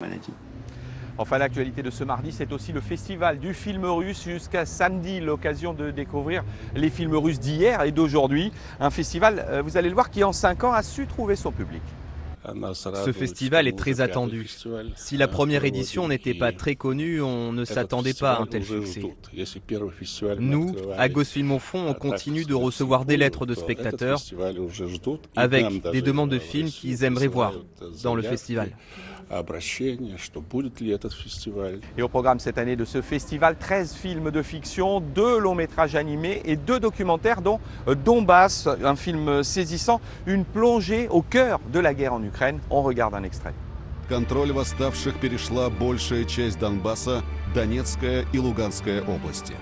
maladie. Enfin, l'actualité de ce mardi, c'est aussi le festival du film russe jusqu'à samedi, l'occasion de découvrir les films russes d'hier et d'aujourd'hui. Un festival, vous allez le voir, qui en 5 ans a su trouver son public. Ce festival est très attendu. Si la première édition n'était pas très connue, on ne s'attendait pas à un tel succès. Nous, à Gosfilm au fond, on continue de recevoir des lettres de spectateurs avec des demandes de films qu'ils aimeraient voir dans le festival. Et au programme cette année de ce festival, 13 films de fiction, 2 longs métrages animés et 2 documentaires dont Donbass, un film saisissant, une plongée au cœur de la guerre en Ukraine. On regarde un extrait. Контроль восставших перешла большая часть Донбасса, Донецкая и Луганская области.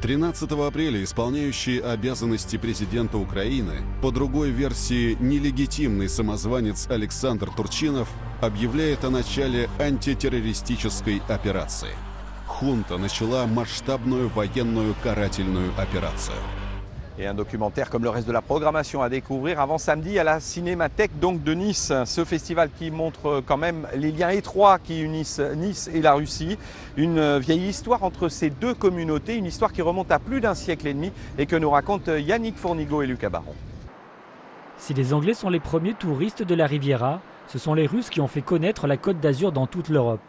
13 апреля исполняющий обязанности президента Украины, по другой версии нелегитимный самозванец Александр Турчинов, объявляет о начале антитеррористической операции. Хунта начала масштабную военную карательную операцию. Et un documentaire comme le reste de la programmation à découvrir avant samedi à la Cinémathèque donc de Nice. Ce festival qui montre quand même les liens étroits qui unissent Nice et la Russie. Une vieille histoire entre ces deux communautés, une histoire qui remonte à plus d'un siècle et demi et que nous racontent Yannick Fournigo et Lucas Baron. Si les Anglais sont les premiers touristes de la Riviera, ce sont les Russes qui ont fait connaître la Côte d'Azur dans toute l'Europe.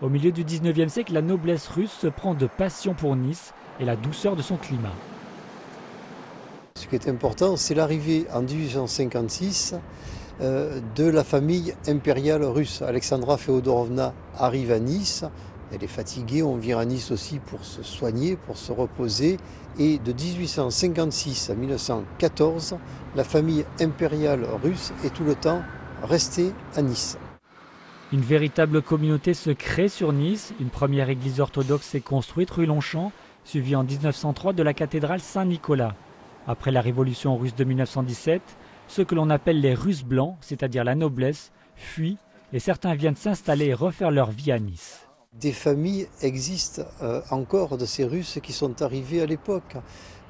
Au milieu du 19e siècle, la noblesse russe se prend de passion pour Nice et la douceur de son climat. Ce qui est important, c'est l'arrivée en 1856 de la famille impériale russe. Alexandra Féodorovna arrive à Nice, elle est fatiguée, on vient à Nice aussi pour se soigner, pour se reposer. Et de 1856 à 1914, la famille impériale russe est tout le temps restée à Nice. Une véritable communauté se crée sur Nice. Une première église orthodoxe est construite rue Longchamp, suivie en 1903 de la cathédrale Saint-Nicolas. Après la révolution russe de 1917, ceux que l'on appelle les Russes blancs, c'est-à-dire la noblesse, fuient et certains viennent s'installer et refaire leur vie à Nice. Des familles existent encore de ces Russes qui sont arrivés à l'époque.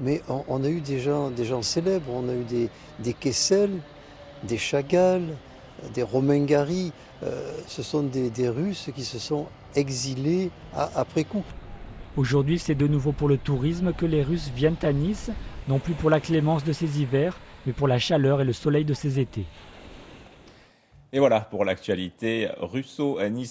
Mais on a eu des gens célèbres, on a eu des Kessel, des Chagall, des Romain Gary. Ce sont des Russes qui se sont exilés après coup. Aujourd'hui, c'est de nouveau pour le tourisme que les Russes viennent à Nice, non plus pour la clémence de ces hivers, mais pour la chaleur et le soleil de ces étés. Et voilà pour l'actualité russo-niçoise.